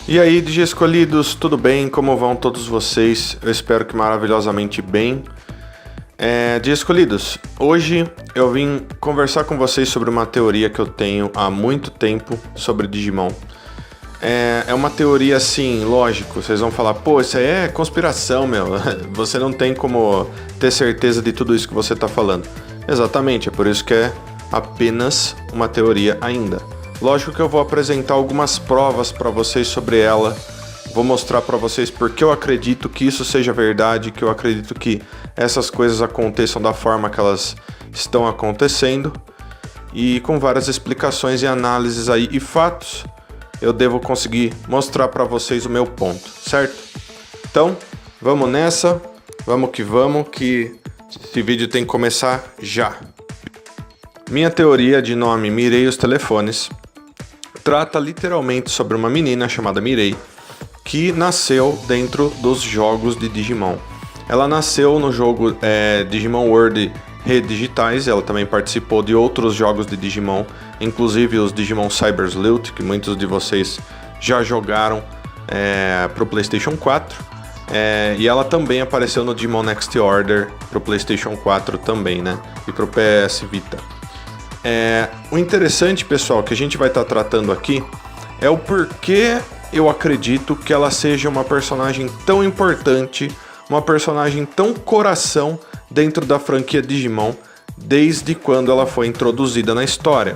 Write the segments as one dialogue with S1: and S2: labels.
S1: E aí, DJ escolhidos, tudo bem? Como vão todos vocês? Eu espero que maravilhosamente bem. DJ escolhidos, hoje eu vim conversar com vocês sobre uma teoria que eu tenho há muito tempo sobre Digimon. É uma teoria assim, lógico, vocês vão falar, pô, isso aí é conspiração, meu. Você não tem como ter certeza de tudo isso que você tá falando. Exatamente, é por isso que é apenas uma teoria ainda. Lógico que eu vou apresentar algumas provas para vocês sobre ela, vou mostrar para vocês porque eu acredito que isso seja verdade, que eu acredito que essas coisas aconteçam da forma que elas estão acontecendo, e com várias explicações e análises aí e fatos, eu devo conseguir mostrar para vocês o meu ponto, certo? Então, vamos nessa, vamos que esse vídeo tem que começar já. Minha teoria de nome Mirei os Telefones trata literalmente sobre uma menina chamada Mirei, que nasceu dentro dos jogos de Digimon. Ela nasceu no jogo Digimon World Redigitais, ela também participou de outros jogos de Digimon, inclusive os Digimon Cyber Sleuth, que muitos de vocês já jogaram para o PlayStation 4. E ela também apareceu no Digimon Next Order para o PlayStation 4 também, né? E para o PS Vita. O interessante, pessoal, que a gente vai estar tratando aqui é o porquê eu acredito que ela seja uma personagem tão importante, uma personagem tão coração dentro da franquia Digimon, desde quando ela foi introduzida na história.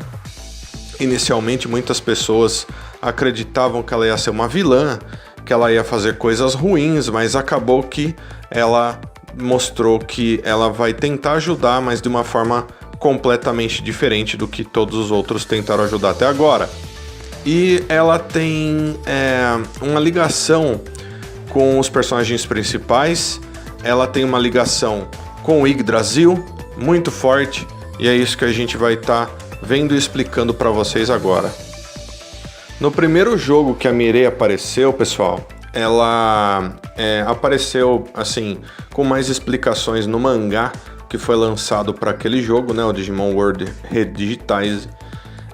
S1: Inicialmente, muitas pessoas acreditavam que ela ia ser uma vilã, que ela ia fazer coisas ruins, mas acabou que ela mostrou que ela vai tentar ajudar, mas de uma forma completamente diferente do que todos os outros tentaram ajudar até agora. E ela tem uma ligação com os personagens principais, ela tem uma ligação com o Yggdrasil muito forte, e é isso que a gente vai estar vendo e explicando para vocês agora. No primeiro jogo que a Mirei apareceu, pessoal, ela apareceu assim com mais explicações no mangá que foi lançado para aquele jogo, né, o Digimon World Redigitais.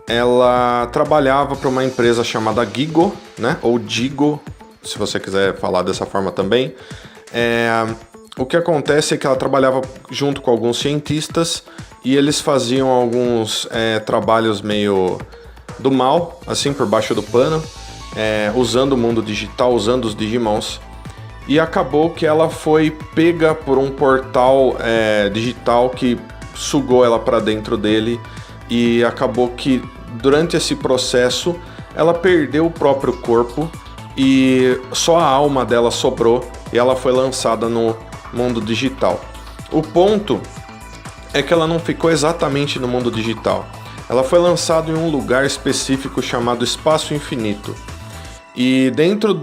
S1: Ela trabalhava para uma empresa chamada Gigo, né, ou Digo, se você quiser falar dessa forma também. O que acontece é que ela trabalhava junto com alguns cientistas e eles faziam alguns trabalhos meio do mal, assim, por baixo do pano, usando o mundo digital, usando os Digimons. E acabou que ela foi pega por um portal digital que sugou ela para dentro dele, e acabou que durante esse processo ela perdeu o próprio corpo e só a alma dela sobrou, e ela foi lançada no mundo digital. O ponto é que ela não ficou exatamente no mundo digital, ela foi lançada em um lugar específico chamado Espaço Infinito, e dentro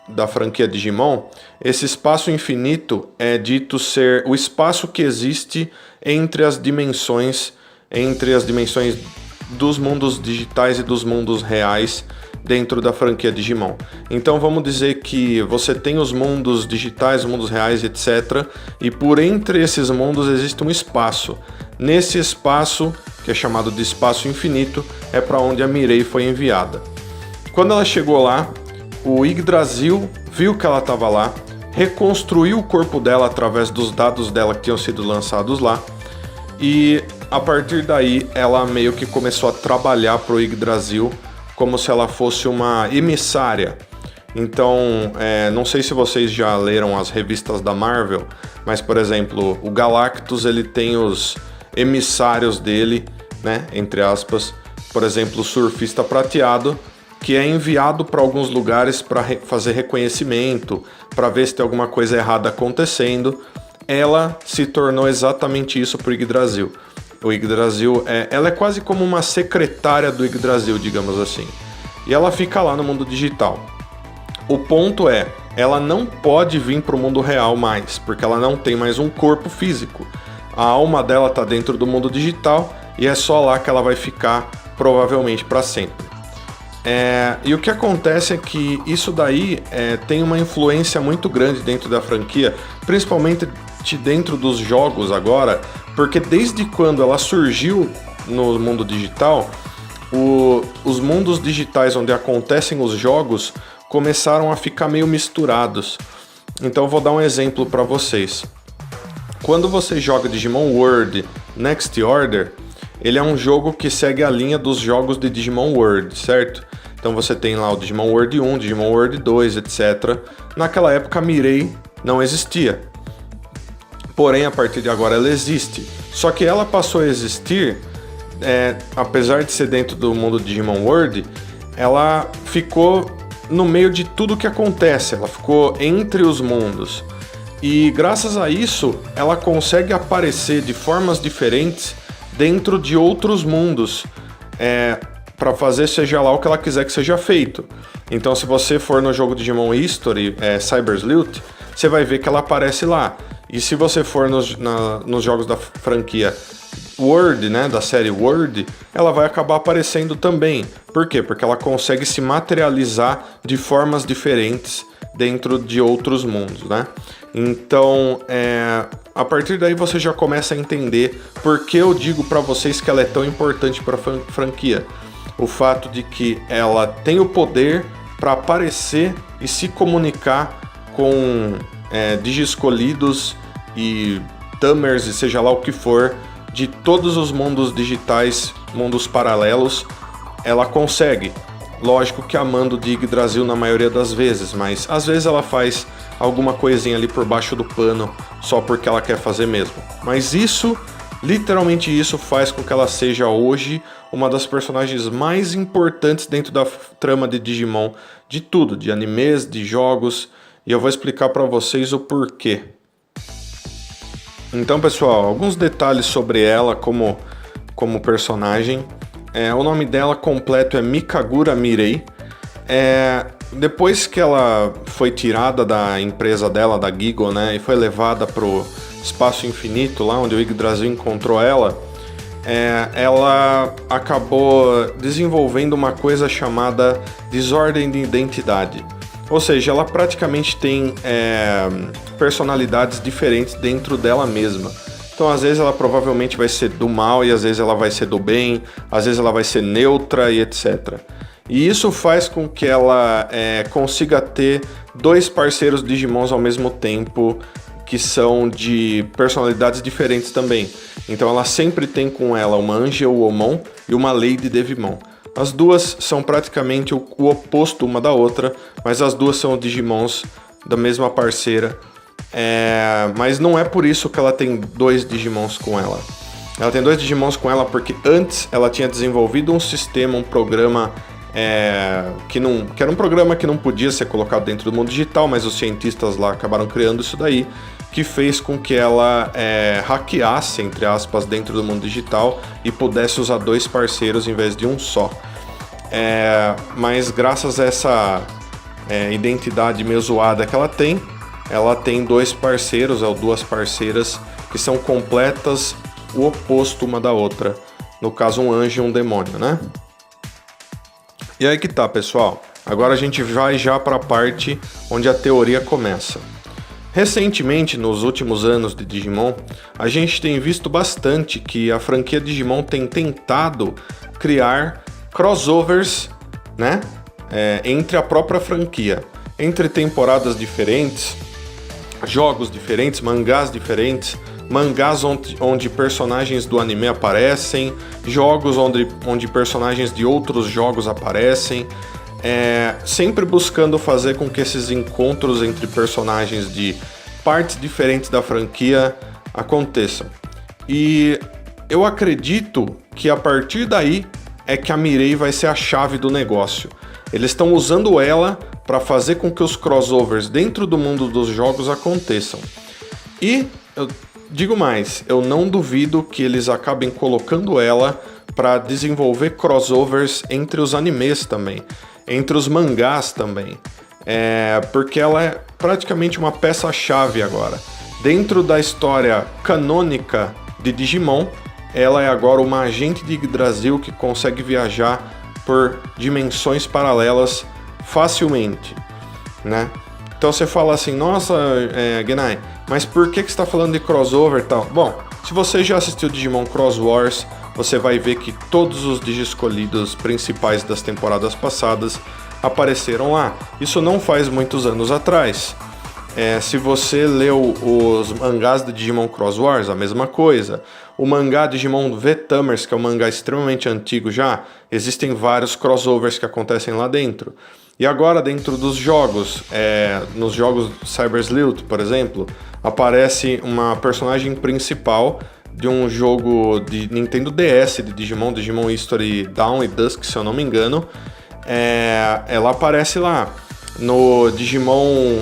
S1: da franquia Digimon, esse espaço infinito é dito ser o espaço que existe entre as dimensões dos mundos digitais e dos mundos reais dentro da franquia Digimon. Então vamos dizer que você tem os mundos digitais, mundos reais, etc. E por entre esses mundos existe um espaço. Nesse espaço, que é chamado de espaço infinito, é para onde a Mirei foi enviada. Quando ela chegou lá, o Yggdrasil viu que ela estava lá, reconstruiu o corpo dela através dos dados dela que tinham sido lançados lá, e a partir daí ela meio que começou a trabalhar para o Yggdrasil como se ela fosse uma emissária. Então, não sei se vocês já leram as revistas da Marvel, mas, por exemplo, o Galactus, ele tem os emissários dele, né, entre aspas, por exemplo, o Surfista Prateado, que é enviado para alguns lugares para fazer reconhecimento, para ver se tem alguma coisa errada acontecendo. Ela se tornou exatamente isso para o Yggdrasil. O Yggdrasil, ela é quase como uma secretária do Yggdrasil, digamos assim. E ela fica lá no mundo digital. O ponto é, ela não pode vir para o mundo real mais, porque ela não tem mais um corpo físico. A alma dela está dentro do mundo digital e é só lá que ela vai ficar, provavelmente para sempre. E o que acontece é que isso daí tem uma influência muito grande dentro da franquia, principalmente dentro dos jogos agora, porque desde quando ela surgiu no mundo digital, os mundos digitais onde acontecem os jogos começaram a ficar meio misturados. Então eu vou dar um exemplo para vocês. Quando você joga Digimon World Next Order, ele é um jogo que segue a linha dos jogos de Digimon World, certo? Então você tem lá o Digimon World 1, Digimon World 2, etc. Naquela época a Mirei não existia. Porém, a partir de agora ela existe. Só que ela passou a existir, apesar de ser dentro do mundo Digimon World, ela ficou no meio de tudo que acontece, ela ficou entre os mundos. E graças a isso, ela consegue aparecer de formas diferentes dentro de outros mundos, para fazer seja lá o que ela quiser que seja feito. Então, se você for no jogo Digimon History, Cyber Sleuth, você vai ver que ela aparece lá. E se você for nos jogos da franquia World, né, da série World, ela vai acabar aparecendo também. Por quê? Porque ela consegue se materializar de formas diferentes dentro de outros mundos, né? Então, a partir daí você já começa a entender por que eu digo para vocês que ela é tão importante para a franquia. O fato de que ela tem o poder para aparecer e se comunicar com Digiscolidos e Tamers e seja lá o que for, de todos os mundos digitais, mundos paralelos, ela consegue. Lógico que amando de Yggdrasil na maioria das vezes, mas às vezes ela faz alguma coisinha ali por baixo do pano só porque ela quer fazer mesmo. Mas isso, literalmente isso, faz com que ela seja hoje uma das personagens mais importantes dentro da trama de Digimon, de tudo, de animes, de jogos, e eu vou explicar para vocês o porquê. Então, pessoal, alguns detalhes sobre ela como personagem. O nome dela completo é Mikagura Mirei. Depois que ela foi tirada da empresa dela, da Gigo, né, e foi levada pro espaço infinito, lá onde o Yggdrasil encontrou ela, ela acabou desenvolvendo uma coisa chamada desordem de identidade. Ou seja, ela praticamente tem personalidades diferentes dentro dela mesma. Então, às vezes ela provavelmente vai ser do mal e às vezes ela vai ser do bem, às vezes ela vai ser neutra e etc. E isso faz com que ela consiga ter dois parceiros Digimons ao mesmo tempo, que são de personalidades diferentes também. Então ela sempre tem com ela uma Angel Omon e uma Lady Devimon. As duas são praticamente o oposto uma da outra, mas as duas são Digimons da mesma parceira. Mas não é por isso que ela tem dois Digimons com ela. Ela tem dois Digimons com ela porque antes ela tinha desenvolvido um sistema, um programa que era um programa que não podia ser colocado dentro do mundo digital, mas os cientistas lá acabaram criando isso daí, que fez com que ela hackeasse, entre aspas, dentro do mundo digital e pudesse usar dois parceiros em vez de um só. Mas graças a essa identidade meio zoada que ela tem dois parceiros, ou duas parceiras, que são completas o oposto uma da outra. No caso, um anjo e um demônio, né? E aí que tá, pessoal. Agora a gente vai já para a parte onde a teoria começa. Recentemente, nos últimos anos de Digimon, a gente tem visto bastante que a franquia Digimon tem tentado criar crossovers, né, entre a própria franquia, entre temporadas diferentes, jogos diferentes, mangás diferentes, mangás onde personagens do anime aparecem, jogos onde personagens de outros jogos aparecem, sempre buscando fazer com que esses encontros entre personagens de partes diferentes da franquia aconteçam. E eu acredito que a partir daí é que a Mirei vai ser a chave do negócio. Eles estão usando ela para fazer com que os crossovers dentro do mundo dos jogos aconteçam. E eu digo mais, eu não duvido que eles acabem colocando ela para desenvolver crossovers entre os animes também, entre os mangás também, porque ela é praticamente uma peça-chave agora. Dentro da história canônica de Digimon, ela é agora uma agente de Yggdrasil que consegue viajar por dimensões paralelas facilmente, né? Então você fala assim, nossa, Genai, mas por que você está falando de crossover e tal? Bom, se você já assistiu Digimon Cross Wars você vai ver que todos os Digiscolhidos principais das temporadas passadas apareceram lá. Isso não faz muitos anos atrás. Se você leu os mangás de Digimon Cross Wars, a mesma coisa. O mangá Digimon V-Tamers, que é um mangá extremamente antigo já, existem vários crossovers que acontecem lá dentro. E agora dentro dos jogos, nos jogos Cyber Sleuth, por exemplo, aparece uma personagem principal de um jogo de Nintendo DS de Digimon, Digimon History Dawn e Dusk, se eu não me engano. Ela aparece lá. No Digimon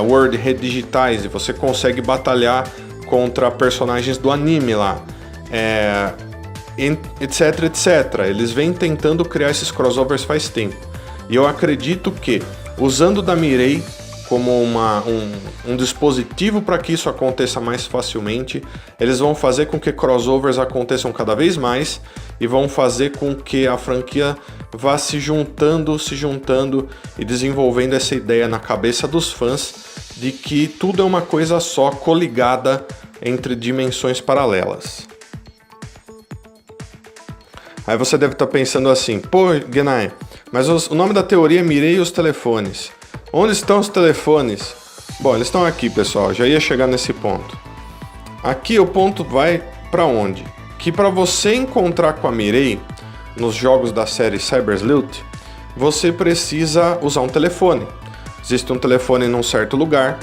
S1: World Redigitize, você consegue batalhar contra personagens do anime lá, etc, etc. Eles vêm tentando criar esses crossovers faz tempo. E eu acredito que, usando da Mirei como um dispositivo para que isso aconteça mais facilmente, eles vão fazer com que crossovers aconteçam cada vez mais e vão fazer com que a franquia vá se juntando e desenvolvendo essa ideia na cabeça dos fãs de que tudo é uma coisa só, coligada entre dimensões paralelas. Aí você deve estar pensando assim, pô, Genai, mas o nome da teoria é Mirei e os telefones. Onde estão os telefones? Bom, eles estão aqui, pessoal, já ia chegar nesse ponto. Aqui o ponto vai para onde? Que para você encontrar com a Mirei nos jogos da série Cyber Sleuth, você precisa usar um telefone. Existe um telefone num certo lugar,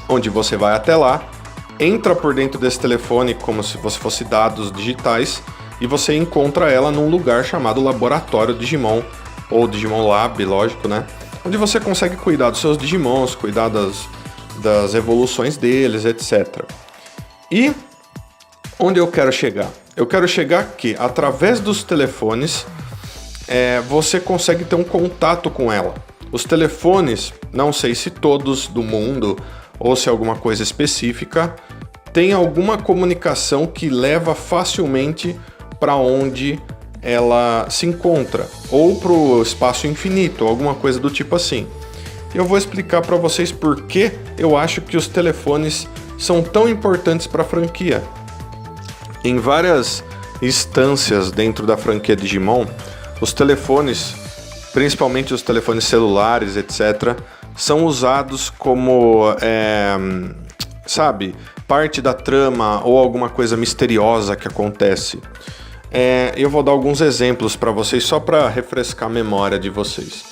S1: onde você vai até lá, entra por dentro desse telefone como se você fosse dados digitais, e você encontra ela num lugar chamado Laboratório Digimon, ou Digimon Lab, lógico, né? Onde você consegue cuidar dos seus Digimons, cuidar das evoluções deles, etc. E onde eu quero chegar? Eu quero chegar que, através dos telefones, você consegue ter um contato com ela. Os telefones, não sei se todos do mundo, ou se alguma coisa específica, tem alguma comunicação que leva facilmente para onde ela se encontra, ou para o espaço infinito, alguma coisa do tipo assim. Eu vou explicar para vocês por que eu acho que os telefones são tão importantes para a franquia. Em várias instâncias dentro da franquia Digimon, os telefones, principalmente os telefones celulares, etc., são usados como, parte da trama ou alguma coisa misteriosa que acontece. Eu vou dar alguns exemplos para vocês, só para refrescar a memória de vocês.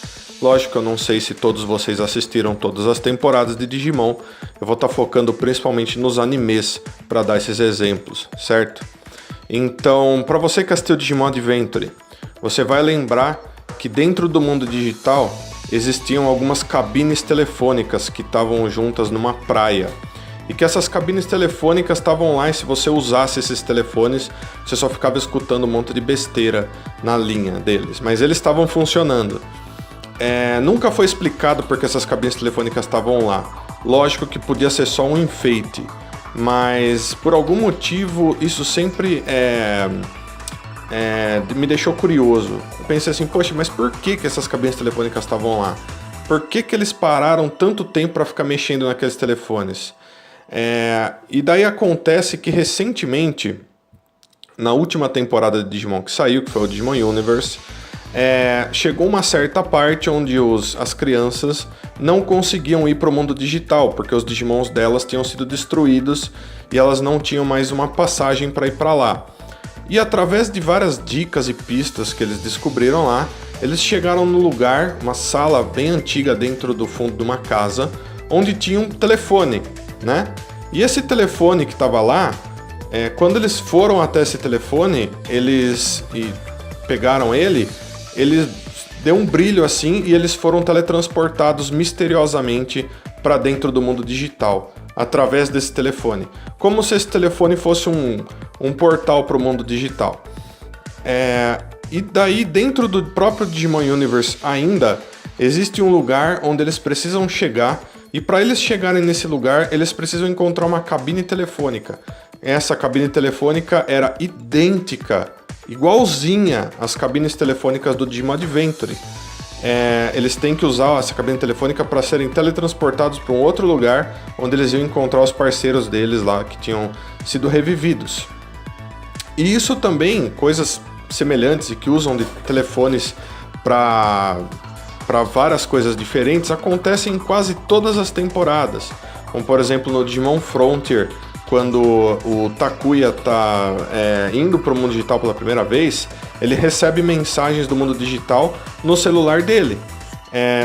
S1: Lógico que eu não sei se todos vocês assistiram todas as temporadas de Digimon. Eu vou estar focando principalmente nos animes para dar esses exemplos, certo? Então, para você que assistiu Digimon Adventure, você vai lembrar que dentro do mundo digital existiam algumas cabines telefônicas que estavam juntas numa praia. E que essas cabines telefônicas estavam lá e se você usasse esses telefones, você só ficava escutando um monte de besteira na linha deles. Mas eles estavam funcionando. Nunca foi explicado porque essas cabines telefônicas estavam lá. Lógico que podia ser só um enfeite, mas por algum motivo isso sempre me deixou curioso. Eu pensei assim, poxa, mas por que essas cabines telefônicas estavam lá? Por que eles pararam tanto tempo para ficar mexendo naqueles telefones? E daí acontece que recentemente, na última temporada de Digimon que saiu, que foi o Digimon Universe, chegou uma certa parte onde as crianças não conseguiam ir para o mundo digital, porque os Digimons delas tinham sido destruídos e elas não tinham mais uma passagem para ir para lá. E através de várias dicas e pistas que eles descobriram lá, eles chegaram no lugar, uma sala bem antiga dentro do fundo de uma casa, onde tinha um telefone, né? E esse telefone que estava lá, quando eles foram até esse telefone, eles pegaram ele deu um brilho assim e eles foram teletransportados misteriosamente para dentro do mundo digital, através desse telefone. Como se esse telefone fosse um portal para o mundo digital. E daí, dentro do próprio Digimon Universe ainda, existe um lugar onde eles precisam chegar. E para eles chegarem nesse lugar, eles precisam encontrar uma cabine telefônica. Essa cabine telefônica era idêntica, igualzinha às cabines telefônicas do Digimon Adventure. Eles têm que usar essa cabine telefônica para serem teletransportados para um outro lugar, onde eles iam encontrar os parceiros deles lá, que tinham sido revividos. E isso também, coisas semelhantes e que usam de telefones para várias coisas diferentes, acontecem em quase todas as temporadas. Como por exemplo no Digimon Frontier, quando o Takuya está indo para o mundo digital pela primeira vez, ele recebe mensagens do mundo digital no celular dele.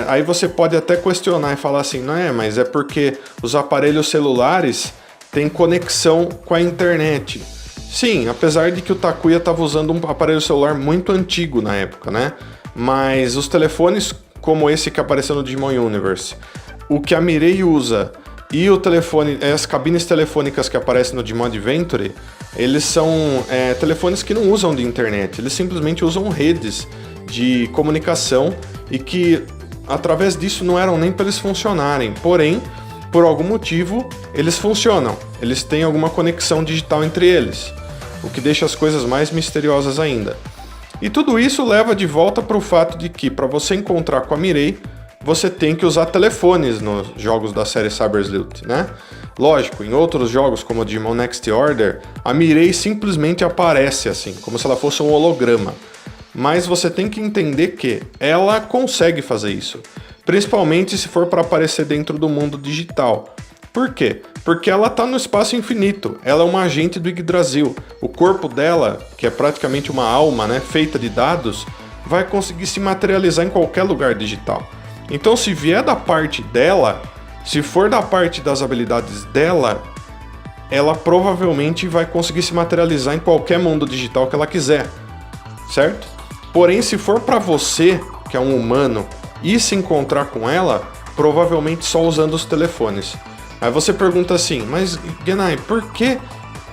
S1: Aí você pode até questionar e falar assim, não é, mas é porque os aparelhos celulares têm conexão com a internet. Sim, apesar de que o Takuya estava usando um aparelho celular muito antigo na época, né? Mas os telefones como esse que apareceu no Digimon Universe, o que a Mirei usa e o telefone, as cabines telefônicas que aparecem no Digimon Adventure, eles são telefones que não usam de internet, eles simplesmente usam redes de comunicação e que através disso não eram nem para eles funcionarem, porém, por algum motivo, eles funcionam, eles têm alguma conexão digital entre eles, o que deixa as coisas mais misteriosas ainda. E tudo isso leva de volta para o fato de que, para você encontrar com a Mirei, você tem que usar telefones nos jogos da série Cyber Sleuth, né? Lógico, em outros jogos como o Digimon Next Order, a Mirei simplesmente aparece assim, como se ela fosse um holograma. Mas você tem que entender que ela consegue fazer isso, principalmente se for para aparecer dentro do mundo digital. Por quê? Porque ela está no espaço infinito, ela é uma agente do Yggdrasil. O corpo dela, que é praticamente uma alma, né, feita de dados, vai conseguir se materializar em qualquer lugar digital. Então, se vier da parte dela, se for da parte das habilidades dela, ela provavelmente vai conseguir se materializar em qualquer mundo digital que ela quiser, certo? Porém, se for para você, que é um humano, e se encontrar com ela, provavelmente só usando os telefones. Aí você pergunta assim, mas Genai, por que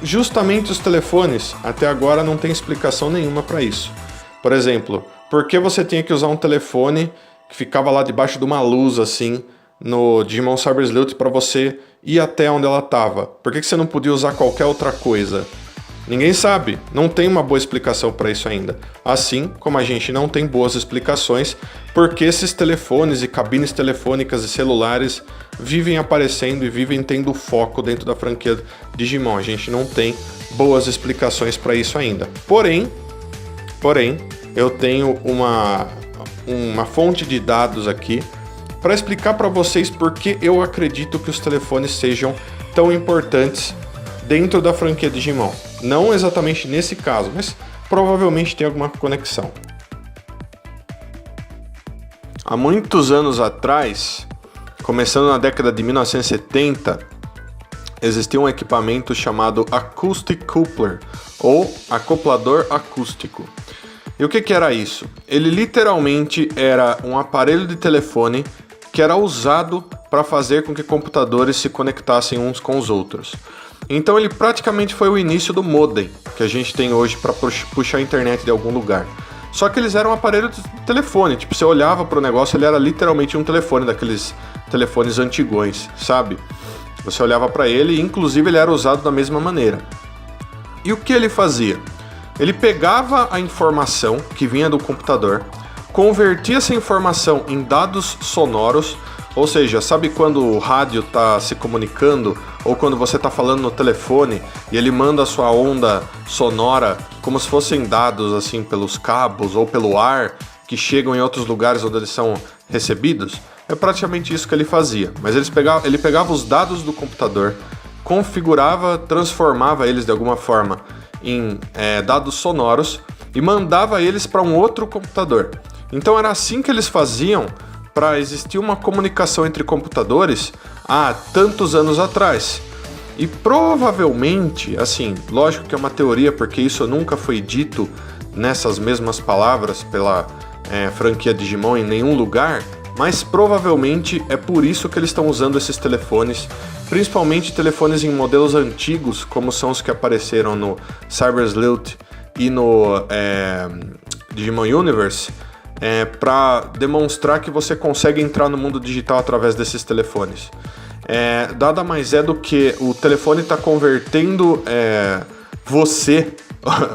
S1: justamente os telefones? Até agora não tem explicação nenhuma para isso. Por exemplo, por que você tinha que usar um telefone que ficava lá debaixo de uma luz assim no Digimon Cyber Sleuth para você ir até onde ela estava? Por que você não podia usar qualquer outra coisa? Ninguém sabe, não tem uma boa explicação para isso ainda. Assim como a gente não tem boas explicações porque esses telefones e cabines telefônicas e celulares vivem aparecendo e vivem tendo foco dentro da franquia Digimon. A gente não tem boas explicações para isso ainda. Porém, eu tenho uma fonte de dados aqui para explicar para vocês por que eu acredito que os telefones sejam tão importantes dentro da franquia Digimon. Não exatamente nesse caso, mas provavelmente tem alguma conexão. Há muitos anos atrás, começando na década de 1970, existia um equipamento chamado Acoustic Coupler, ou acoplador acústico. E o que era isso? Ele literalmente era um aparelho de telefone que era usado para fazer com que computadores se conectassem uns com os outros. Então ele praticamente foi o início do modem que a gente tem hoje para puxar a internet de algum lugar. Só que eles eram um aparelho de telefone, tipo, você olhava para o negócio, ele era literalmente um telefone, daqueles telefones antigões, sabe? Você olhava para ele e inclusive ele era usado da mesma maneira. E o que ele fazia? Ele pegava a informação que vinha do computador, convertia essa informação em dados sonoros, ou seja, sabe quando o rádio está se comunicando ou quando você está falando no telefone e ele manda a sua onda sonora como se fossem dados assim pelos cabos ou pelo ar que chegam em outros lugares onde eles são recebidos? É praticamente isso que ele fazia, mas ele pegava os dados do computador, configurava, transformava eles de alguma forma em dados sonoros e mandava eles para um outro computador. Então era assim que eles faziam para existir uma comunicação entre computadores há tantos anos atrás. E provavelmente, assim, lógico que é uma teoria porque isso nunca foi dito nessas mesmas palavras pela franquia Digimon em nenhum lugar, mas provavelmente é por isso que eles estão usando esses telefones, principalmente telefones em modelos antigos, como são os que apareceram no Cyber Sleuth e no Digimon Universe, para demonstrar que você consegue entrar no mundo digital através desses telefones. Nada mais é do que o telefone está convertendo você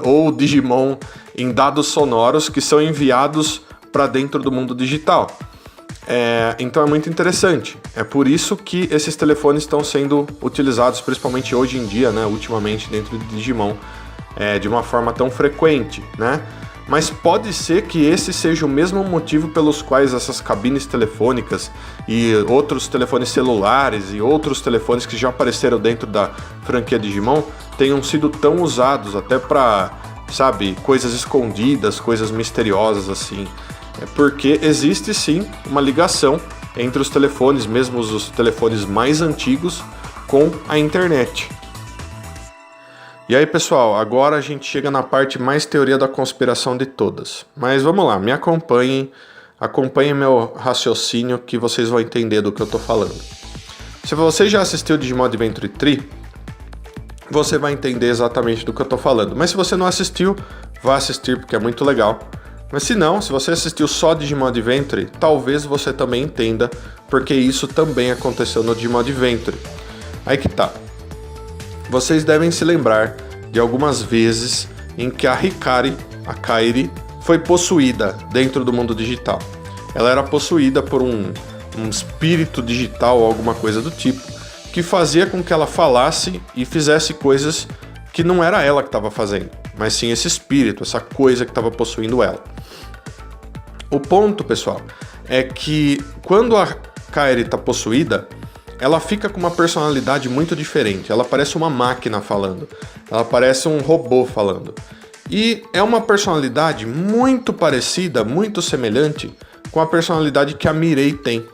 S1: ou o Digimon em dados sonoros que são enviados para dentro do mundo digital. Então é muito interessante. É por isso que esses telefones estão sendo utilizados, principalmente hoje em dia, né, ultimamente dentro de Digimon, de uma forma tão frequente, né? Mas pode ser que esse seja o mesmo motivo pelos quais essas cabines telefônicas e outros telefones celulares e outros telefones que já apareceram dentro da franquia Digimon tenham sido tão usados até para, sabe, coisas escondidas, coisas misteriosas assim. É porque existe sim uma ligação entre os telefones, mesmo os telefones mais antigos, com a internet. E aí, pessoal, agora a gente chega na parte mais teoria da conspiração de todas. Mas vamos lá, me acompanhem meu raciocínio que vocês vão entender do que eu tô falando. Se você já assistiu Digimon Adventure 3, você vai entender exatamente do que eu tô falando. Mas se você não assistiu, vá assistir porque é muito legal. Mas se não, se você assistiu só Digimon Adventure, talvez você também entenda, porque isso também aconteceu no Digimon Adventure. Aí que tá. Vocês devem se lembrar de algumas vezes em que a Hikari, a Kairi, foi possuída dentro do mundo digital. Ela era possuída por um espírito digital ou alguma coisa do tipo, que fazia com que ela falasse e fizesse coisas que não era ela que estava fazendo, mas sim esse espírito, essa coisa que estava possuindo ela. O ponto, pessoal, é que quando a Kairi está possuída, ela fica com uma personalidade muito diferente. Ela parece uma máquina falando. Ela parece um robô falando. E é uma personalidade muito parecida, muito semelhante com a personalidade que a Mirei tem.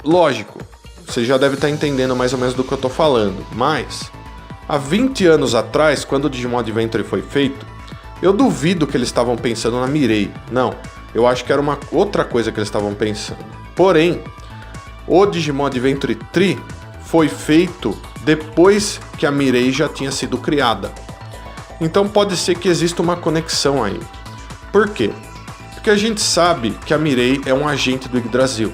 S1: Lógico, você já deve estar entendendo mais ou menos do que eu estou falando. Mas, há 20 anos atrás, quando o Digimon Adventure foi feito, eu duvido que eles estavam pensando na Mirei. Não, eu acho que era uma outra coisa que eles estavam pensando. Porém, o Digimon Adventure 3 foi feito depois que a Mirei já tinha sido criada. Então pode ser que exista uma conexão aí. Por quê? Porque a gente sabe que a Mirei é um agente do Yggdrasil.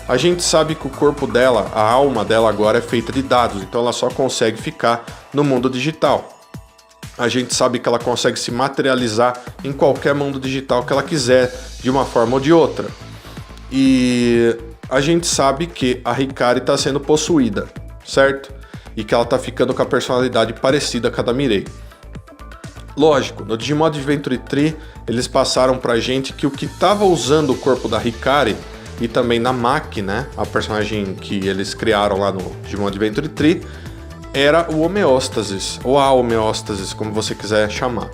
S1: A gente sabe que o corpo dela, a alma dela agora é feita de dados, então ela só consegue ficar no mundo digital. A gente sabe que ela consegue se materializar em qualquer mundo digital que ela quiser, de uma forma ou de outra. E a gente sabe que a Hikari está sendo possuída, certo? E que ela está ficando com a personalidade parecida com a da Mirei. Lógico, no Digimon Adventure 3, eles passaram pra gente que o que estava usando o corpo da Hikari, e também na Maki, né, a personagem que eles criaram lá no Digimon Adventure 3, era o homeostasis, ou a homeostasis, como você quiser chamar.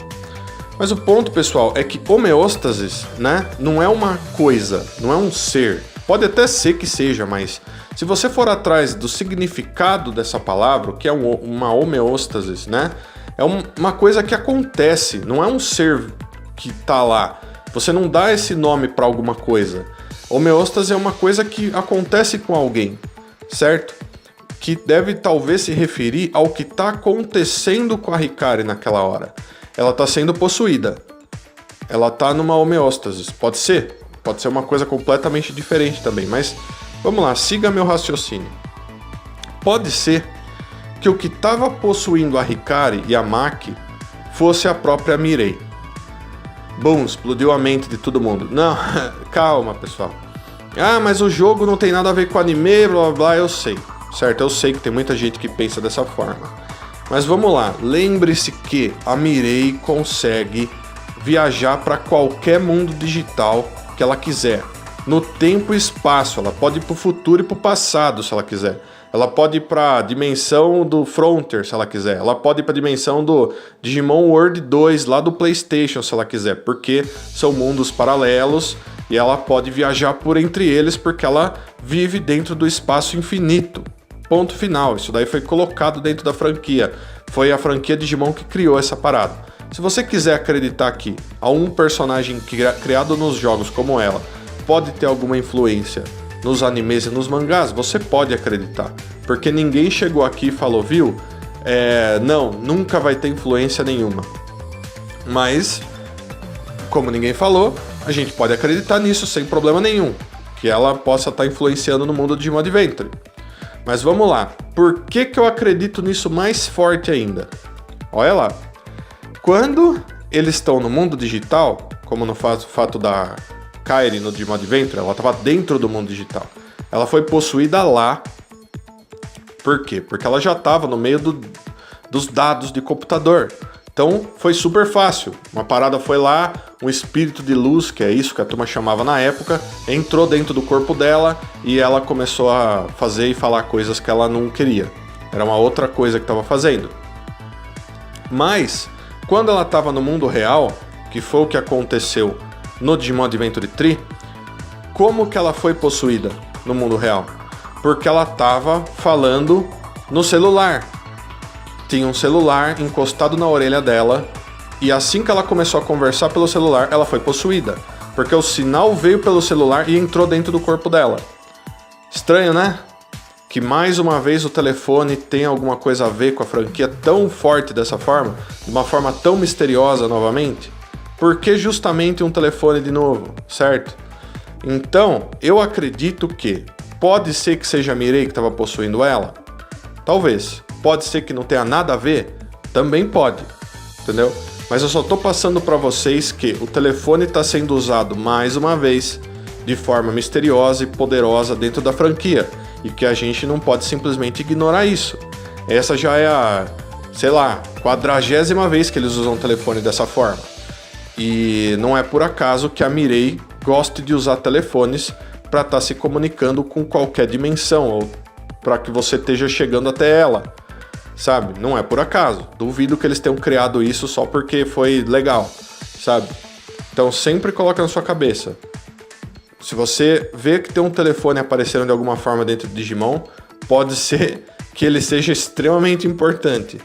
S1: Mas o ponto, pessoal, é que homeostasis, né, não é uma coisa, não é um ser. Pode até ser que seja, mas se você for atrás do significado dessa palavra, que é uma homeostasis, né, é uma coisa que acontece, não é um ser que tá lá. Você não dá esse nome para alguma coisa. Homeostase é uma coisa que acontece com alguém, certo? Que deve talvez se referir ao que está acontecendo com a Hikari naquela hora. Ela está sendo possuída. Ela está numa homeostase. Pode ser uma coisa completamente diferente também, mas vamos lá, siga meu raciocínio. Pode ser que o que estava possuindo a Hikari e a Maki fosse a própria Mirei. Bum, explodiu a mente de todo mundo. Não, calma, pessoal. Ah, mas o jogo não tem nada a ver com anime, blá blá blá, eu sei. Certo, eu sei que tem muita gente que pensa dessa forma. Mas vamos lá, lembre-se que a Mirei consegue viajar para qualquer mundo digital que ela quiser. No tempo e espaço, ela pode ir para o futuro e para o passado se ela quiser. Ela pode ir para a dimensão do Frontier se ela quiser. Ela pode ir para a dimensão do Digimon World 2 lá do PlayStation se ela quiser. Porque são mundos paralelos e ela pode viajar por entre eles porque ela vive dentro do espaço infinito. Ponto final. Isso daí foi colocado dentro da franquia. Foi a franquia Digimon que criou essa parada. Se você quiser acreditar que há um personagem criado nos jogos como ela pode ter alguma influência nos animes e nos mangás, você pode acreditar. Porque ninguém chegou aqui e falou, viu? Não, nunca vai ter influência nenhuma. Mas, como ninguém falou, a gente pode acreditar nisso sem problema nenhum. Que ela possa estar influenciando no mundo de Digimon Adventure. Mas vamos lá. Por que eu acredito nisso mais forte ainda? Olha lá. Quando eles estão no mundo digital, como no fato da Kairi no Digimon Adventure, ela estava dentro do mundo digital. Ela foi possuída lá. Por quê? Porque ela já estava no meio dos dados de computador. Então foi super fácil. Uma parada foi lá, um espírito de luz, que é isso que a turma chamava na época, entrou dentro do corpo dela e ela começou a fazer e falar coisas que ela não queria. Era uma outra coisa que estava fazendo. Mas, quando ela estava no mundo real, que foi o que aconteceu no Digimon Adventure 3, como que ela foi possuída no mundo real? Porque ela estava falando no celular. Tinha um celular encostado na orelha dela e assim que ela começou a conversar pelo celular, ela foi possuída. Porque o sinal veio pelo celular e entrou dentro do corpo dela. Estranho, né? Que mais uma vez o telefone tem alguma coisa a ver com a franquia tão forte dessa forma, de uma forma tão misteriosa novamente. Por que justamente um telefone de novo, certo? Então, eu acredito que pode ser que seja a Mirai que estava possuindo ela? Talvez. Pode ser que não tenha nada a ver? Também pode, entendeu? Mas eu só tô passando para vocês que o telefone está sendo usado mais uma vez de forma misteriosa e poderosa dentro da franquia e que a gente não pode simplesmente ignorar isso. Essa já é a, sei lá, 40ª vez que eles usam o telefone dessa forma. E não é por acaso que a Mirai goste de usar telefones para estar se comunicando com qualquer dimensão ou para que você esteja chegando até ela. Sabe? Não é por acaso. Duvido que eles tenham criado isso só porque foi legal, sabe? Então sempre coloca na sua cabeça. Se você vê que tem um telefone aparecendo de alguma forma dentro do Digimon, pode ser que ele seja extremamente importante.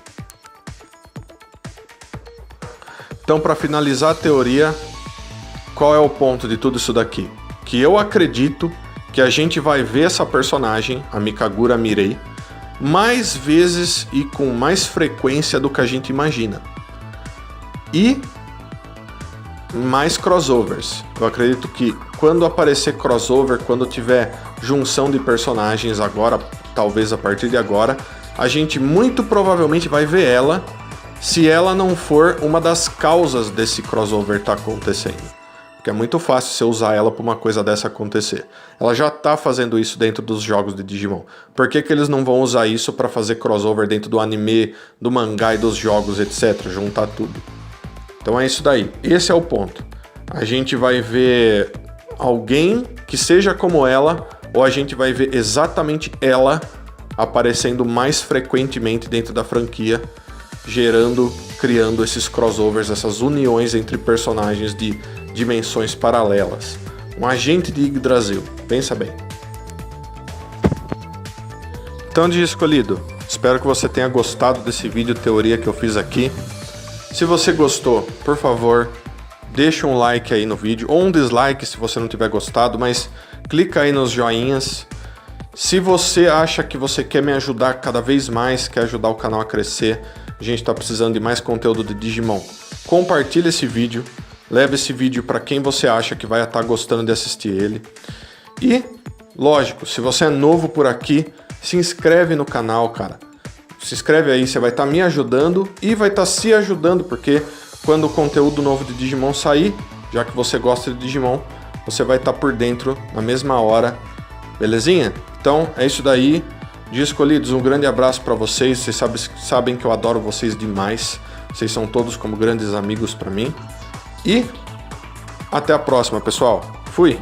S1: Então, para finalizar a teoria, qual é o ponto de tudo isso daqui? Que eu acredito que a gente vai ver essa personagem, a Mikagura Mirai, mais vezes e com mais frequência do que a gente imagina. E mais crossovers. Eu acredito que quando aparecer crossover, quando tiver junção de personagens agora, talvez a partir de agora, a gente muito provavelmente vai ver ela, se ela não for uma das causas desse crossover estar acontecendo. Porque é muito fácil você usar ela para uma coisa dessa acontecer. Ela já tá fazendo isso dentro dos jogos de Digimon. Por que que eles não vão usar isso para fazer crossover dentro do anime, do mangá e dos jogos, etc. Juntar tudo. Então é isso daí. Esse é o ponto. A gente vai ver alguém que seja como ela, ou a gente vai ver exatamente ela aparecendo mais frequentemente dentro da franquia, criando esses crossovers, essas uniões entre personagens de dimensões paralelas. Um agente de Yggdrasil, pensa bem. Então, de escolhido, espero que você tenha gostado desse vídeo teoria que eu fiz aqui. Se você gostou, por favor, deixa um like aí no vídeo, ou um dislike se você não tiver gostado, mas clica aí nos joinhas. Se você acha que você quer me ajudar cada vez mais, quer ajudar o canal a crescer, a gente está precisando de mais conteúdo de Digimon, compartilha esse vídeo. Leve esse vídeo para quem você acha que vai estar gostando de assistir ele. E, lógico, se você é novo por aqui, se inscreve no canal, cara. Se inscreve aí, você vai estar me ajudando e vai estar se ajudando, porque quando o conteúdo novo de Digimon sair, já que você gosta de Digimon, você vai estar por dentro na mesma hora, belezinha? Então, é isso daí. De escolhidos, um grande abraço para vocês. Vocês sabem que eu adoro vocês demais. Vocês são todos como grandes amigos para mim. E até a próxima, pessoal. Fui!